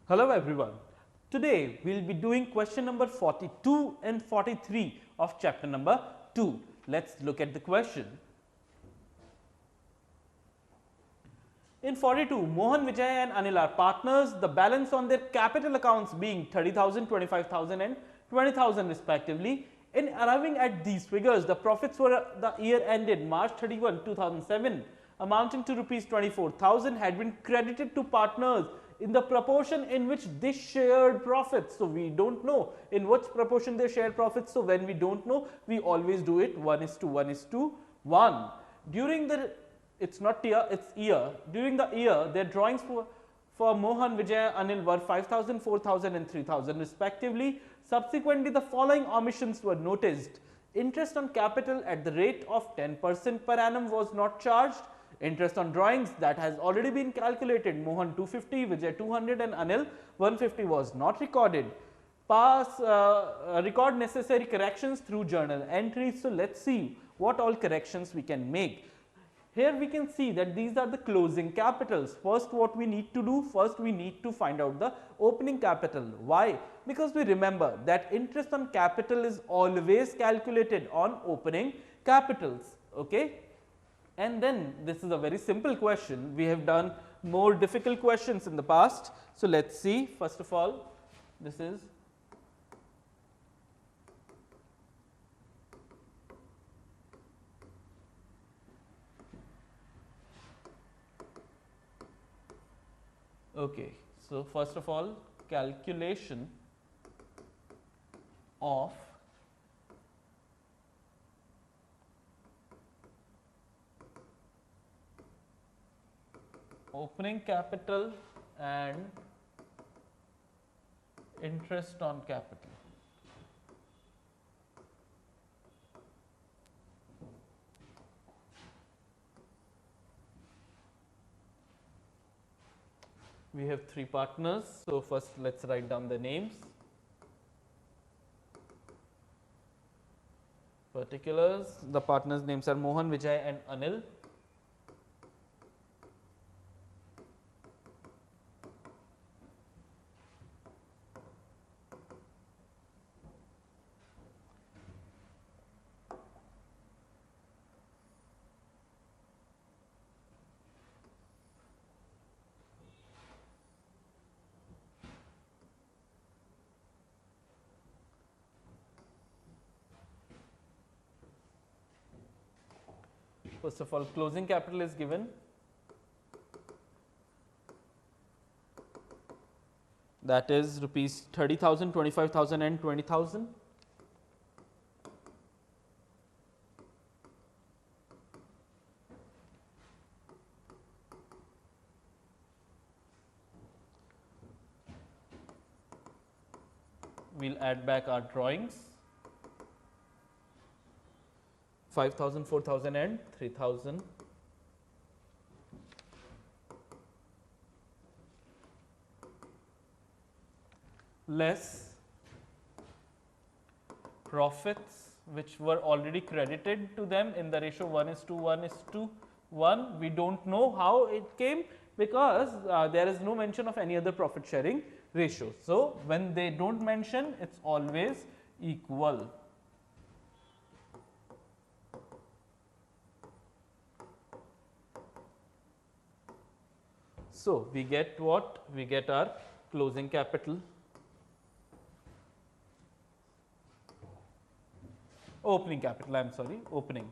Hello everyone. Today we will be doing question number 42 and 43 of chapter number 2. Let's look at the question. In 42, Mohan, Vijay and Anil are partners, the balance on their capital accounts being 30,000, 25,000 and 20,000 respectively. In arriving at these figures, the profits for the year ended March 31, 2007 amounting to rupees 24,000 had been credited to partners in the proportion in which they shared profits. So, we do not know in which proportion they share profits. So, when we do not know, we always do it 1:1:1. During the, it is not year, it is year. During the year, their drawings for Mohan, Vijay, Anil were 5,000, 4,000 and 3,000 respectively. Subsequently, the following omissions were noticed. Interest on capital at the rate of 10% per annum was not charged. Interest on drawings that has already been calculated, Mohan 250, Vijay 200 and Anil 150 was not recorded. Record necessary corrections through journal entries. So, let us see what all corrections we can make. Here we can see that these are the closing capitals. First what we need to do, first we need to find out the opening capital. Why? Because we remember that interest on capital is always calculated on opening capitals. Okay? And then this is a very simple question. We have done more difficult questions in the past. So, let us see. First of all, this is okay. So, first of all, calculation of opening capital and interest on capital. We have three partners. So, first let us write down the names. Particulars, the partners names are Mohan, Vijay and Anil. First of all, closing capital is given, that is rupees 30,000, 25,000 and 20,000. We will add back our drawings. 5,000, 4,000 and 3,000. Less profits which were already credited to them in the ratio 1:1:1. We do not know how it came because there is no mention of any other profit sharing ratio. So, when they do not mention, it is always equal. So, we get what? We get our closing capital, opening capital, I am sorry, opening.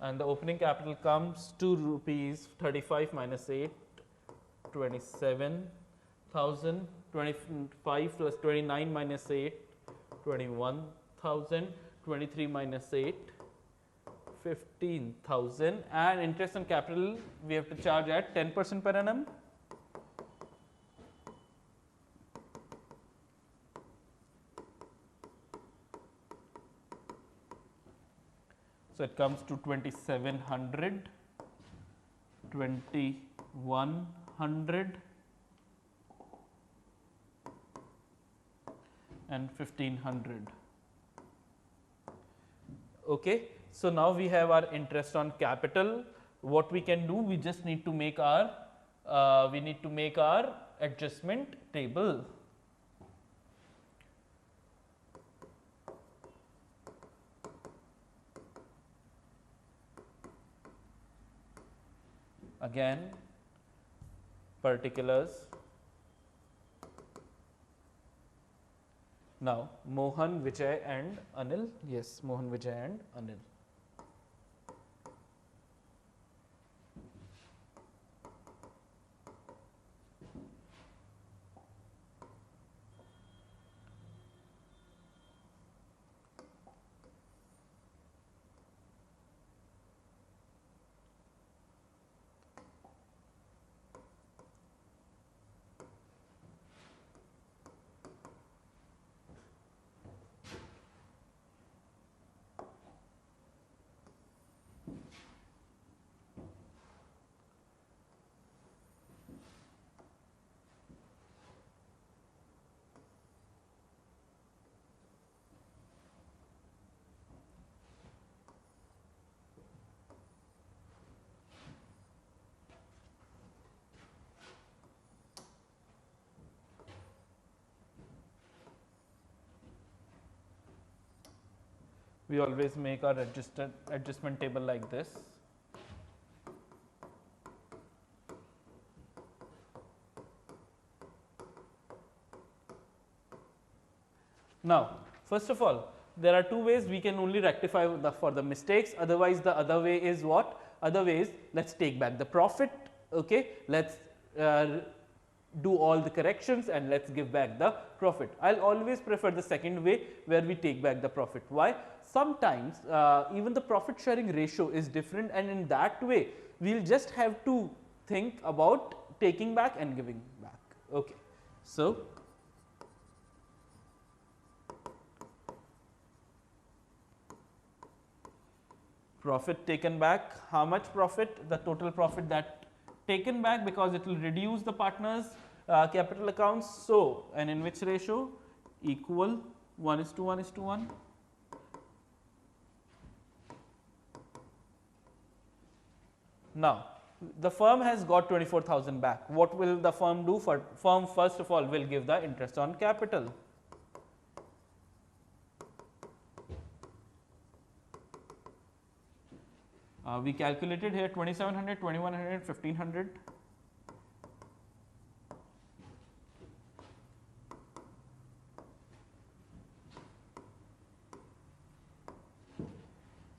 And the opening capital comes to rupees 35 minus 8, 27,000, 25 plus 29 minus 8, 21,000, 23 minus 8, 15,000 and interest on capital we have to charge at 10% per annum. So, it comes to 2,700, 2,100 and 1,500. Okay. So, now we have our interest on capital what we can do, we just need to make our adjustment table. Again, particulars. Now, Mohan, Vijay and Anil. Yes, Mohan, Vijay and Anil. We always make our adjustment table like this. Now, first of all, there are two ways we can only rectify for the mistakes. Otherwise, the other way is what? Other way is, let's take back the profit. Okay, let's do all the corrections and let's give back the profit. I'll always prefer the second way, where we take back the profit. Why? Sometimes even the profit sharing ratio is different, and in that way we'll just have to think about taking back and giving back. Okay, so profit taken back, how much profit? The total profit that taken back, because it will reduce the partners capital accounts. So, and in which ratio? Equal 1:1:1. Now, the firm has got 24,000 back. What will the firm do? Firm first of all will give the interest on capital. We calculated here 2700, 2100, 1500.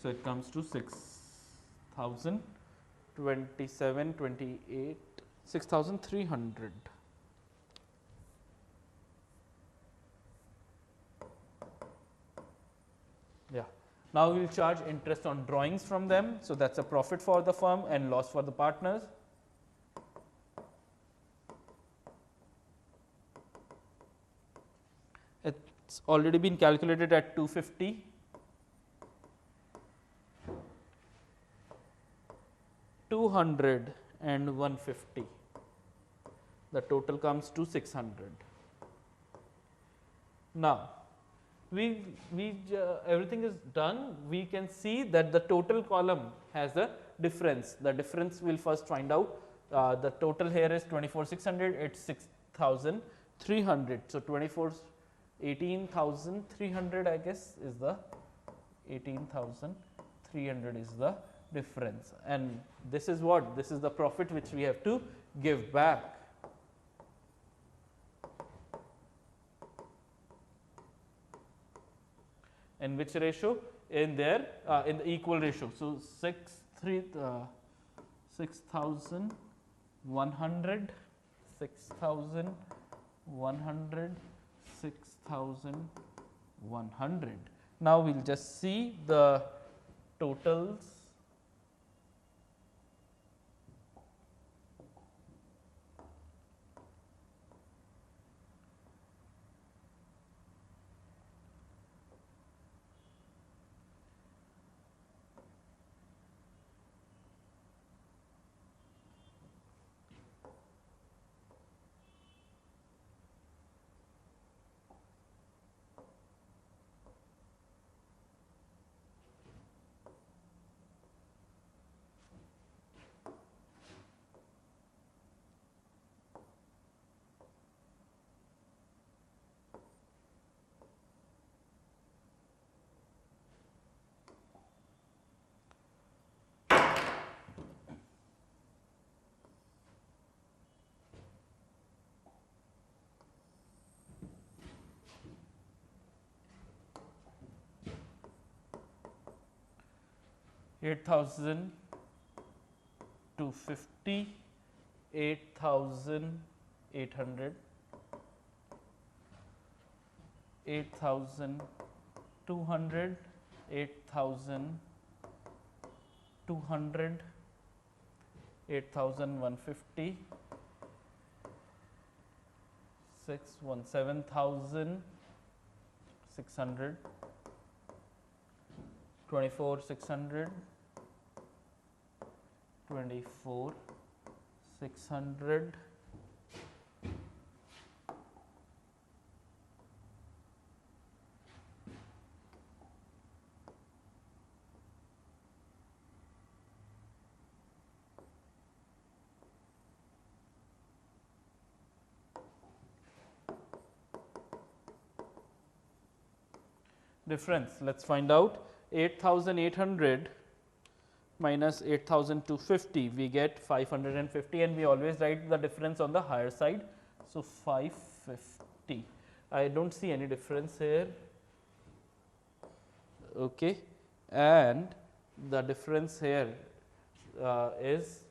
So it comes to 6,000, 27, 28, 6,300. Yeah. Now we will charge interest on drawings from them. So that's a profit for the firm and loss for the partners. It's already been calculated at 250. $200 and 150. The total comes to 600. Now, everything is done. We can see that the total column has a difference. The difference we'll first find out. The total here is 24,600. It's 6,300. So 18,300, I guess, is the 18,300 is the difference, and this is what? This is the profit which we have to give back. In which ratio? In there, in the equal ratio. So 6,100, 6,100, 6,100. Now we'll just see the totals. 8,250, 8,800, 8,200, 8,200, 8,150, 7,600, 24,600, 24,600, difference. Let us find out. 8,800 minus 8,250, we get 550, and we always write the difference on the higher side. So, 550. I do not see any difference here, okay. And the difference here is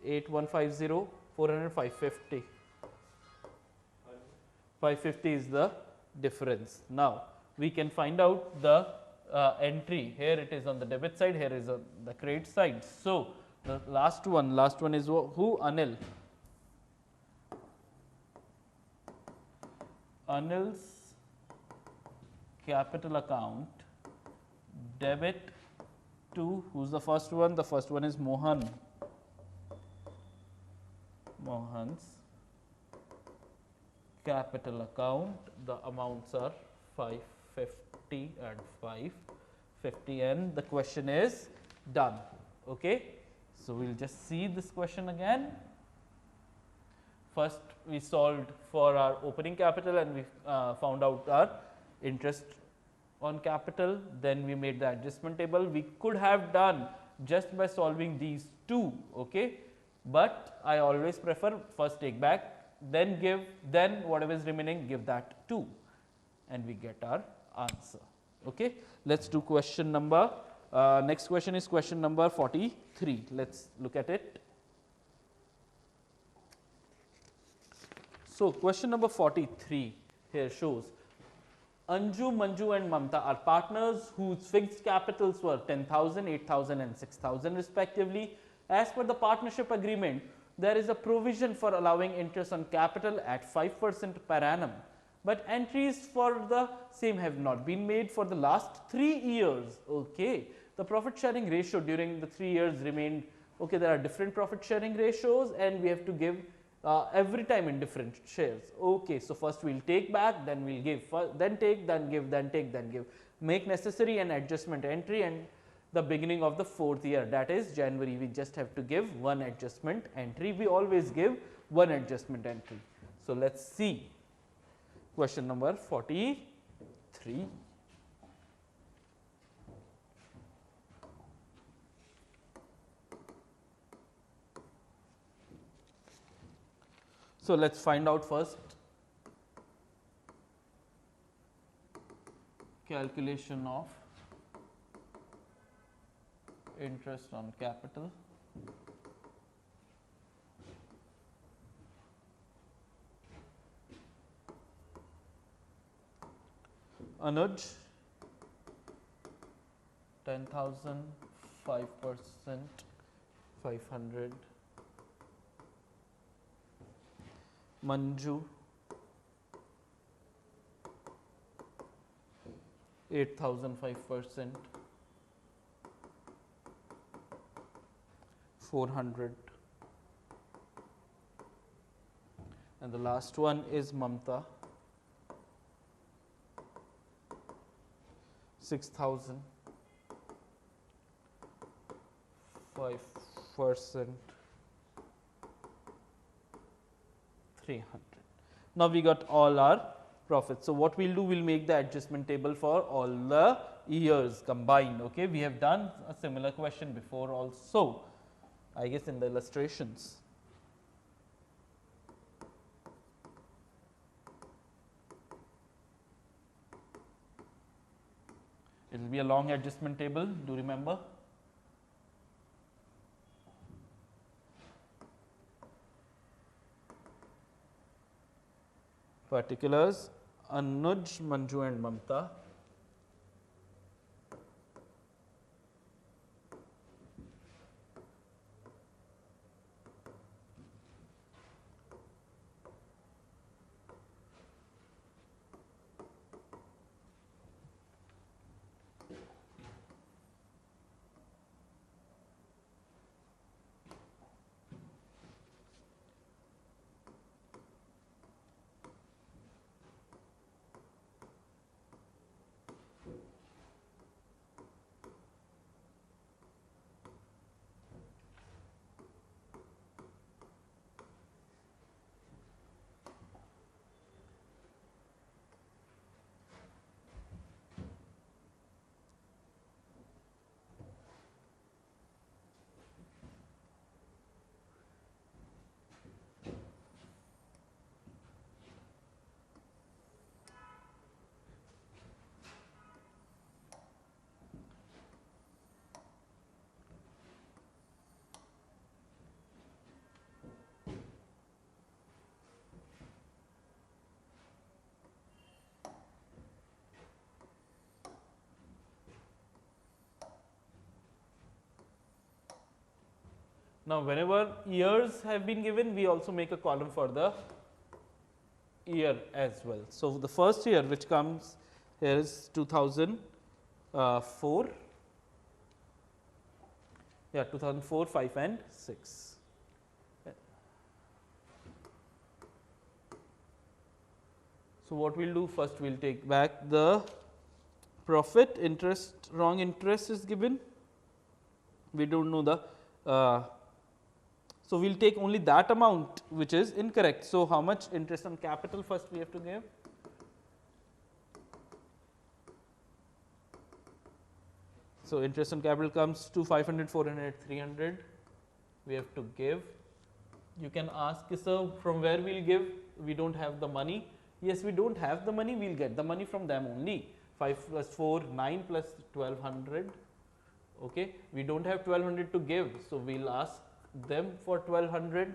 8150, 400, 550. 550 is the difference. Now, we can find out the entry. Here it is on the debit side, here is on the credit side. So, the last one is who? Anil. Anil's capital account, debit to, who's the first one? The first one is Mohan. Mohan's capital account, the amounts are 550 and 550, and the question is done. Okay. So, we will just see this question again. First we solved for our opening capital and we found out our interest on capital, then we made the adjustment table. We could have done just by solving these two, okay, but I always prefer first take back, then give, then whatever is remaining give that 2, and we get our answer. Okay. Let us do question number, next question is question number 43. Let us look at it. So, question number 43 here shows Anju, Manju and Mamta are partners whose fixed capitals were 10,000, 8,000 and 6,000 respectively. As per the partnership agreement, there is a provision for allowing interest on capital at 5% per annum, but entries for the same have not been made for the last 3 years. Okay. The profit sharing ratio during the 3 years remained, okay, there are different profit sharing ratios and we have to give every time in different shares. Okay. So, first we will take back, then we will give, then take, then give, then take, then give, make necessary and adjustment entry, and the beginning of the 4th year, that is January, we just have to give one adjustment entry. We always give one adjustment entry. So, let us see question number 43. So, let us find out first calculation of interest on capital. Anuj, 10,000, 5%, 500. Manju, 8,000, 5%, 400, and the last one is Mamta, 6,000, 5%, 300. Now, we got all our profits. So, what we will do, we will make the adjustment table for all the years combined. Okay. We have done a similar question before also, I guess in the illustrations. It will be a long adjustment table, do remember. Particulars, Anuj, Manju and Mamta. Now, whenever years have been given, we also make a column for the year as well. So, the first year which comes here is 2004, 2004, 5 and 6. So, what we will do first, we will take back the profit, interest, wrong interest is given, we do not know the so, we will take only that amount which is incorrect. So, how much interest on capital first we have to give? So, interest on capital comes to 500, 400, 300 we have to give. You can ask, sir, from where we will give? We do not have the money. Yes, we do not have the money, we will get the money from them only. 5 plus 4, 9 plus 1200. Okay. We do not have 1200 to give. So, we will ask them for 1200.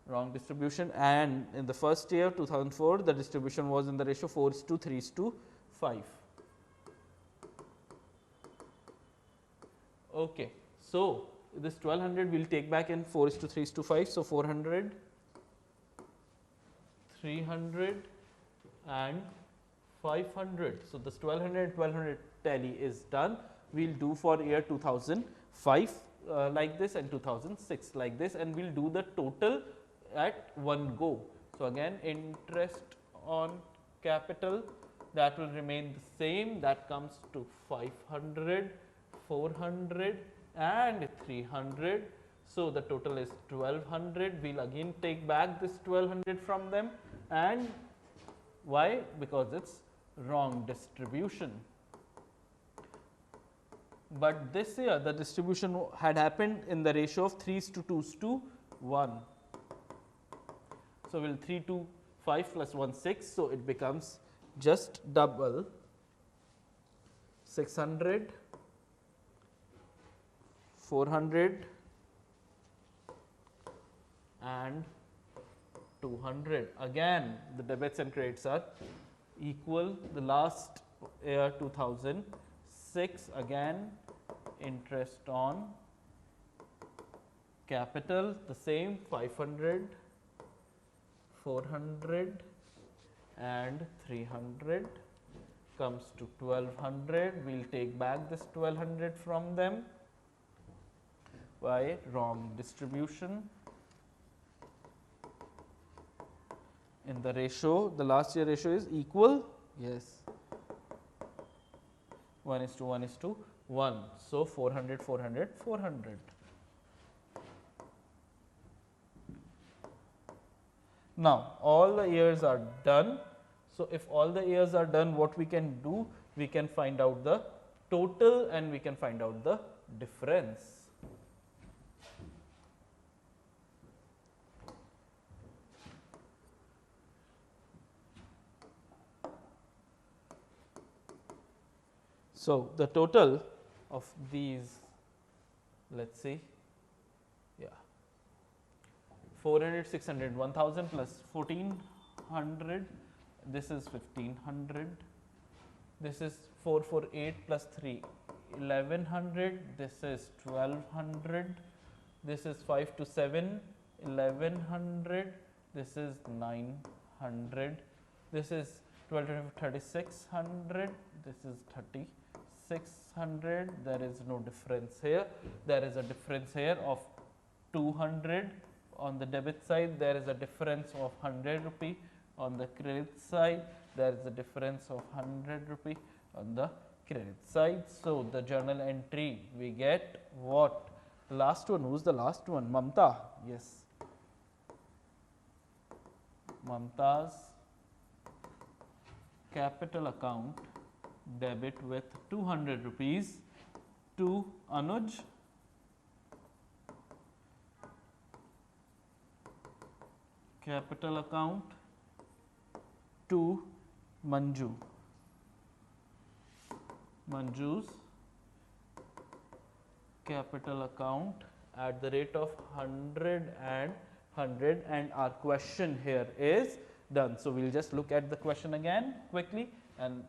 Wrong distribution, and in the first year 2004 the distribution was in the ratio 4:3:5. Okay. So, this 1200 we will take back in 4:3:5. So, 400, 300 and 500. So, this 1200 and 1200 tally is done. We will do for year 2005 like this and 2006 like this, and we will do the total at one go. So, again interest on capital, that will remain the same, that comes to 500, 400 and 300. So, the total is 1200. We will again take back this 1200 from them, and why? Because it is wrong distribution. But this year the distribution had happened in the ratio of 3:2:1. So, we will 3 2 5 plus 1 6. So, it becomes just double 600, 400 and 200. Again the debits and credits are equal. The last year 2006, again interest on capital the same, 500, 400 and 300 comes to 1200. We will take back this 1200 from them. Why? Wrong distribution. In the ratio, the last year ratio is equal, yes, 1:1:1. So, 400, 400, 400. Now, all the years are done. So, if all the years are done, what we can do? We can find out the total and we can find out the difference. So, the total of these, let us see, yeah, 400, 600, 1000 plus 1400, this is 1500, this is 448 plus 3, 1100, this is 1200, this is 5 to 7, 1100, this is 900, this is 12 to 3600, this is 3600, there is no difference here, there is a difference here of 200 on the debit side, there is a difference of 100 rupee on the credit side, there is a difference of 100 rupee on the credit side. So, the journal entry we get what? Last one, who is the last one? Mamta, yes. Mamta's capital account debit with 200 rupees to Anuj, capital account to Manju, Manju's capital account at the rate of 100 and our question here is done. So, we will just look at the question again quickly, and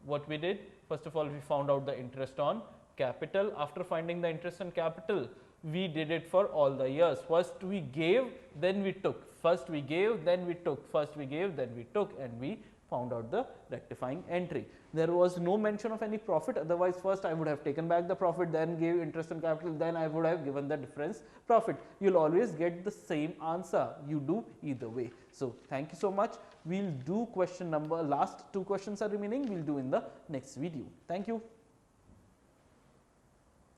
what we did, first of all we found out the interest on capital. After finding the interest on capital, we did it for all the years. First we gave, then we took, first we gave, then we took, first we gave, then we took, and we found out the rectifying entry. There was no mention of any profit, otherwise first I would have taken back the profit, then gave interest on capital, then I would have given the difference profit. You will always get the same answer, you do either way. So, thank you so much. We will do question number, last two questions are remaining, we will do in the next video. Thank you.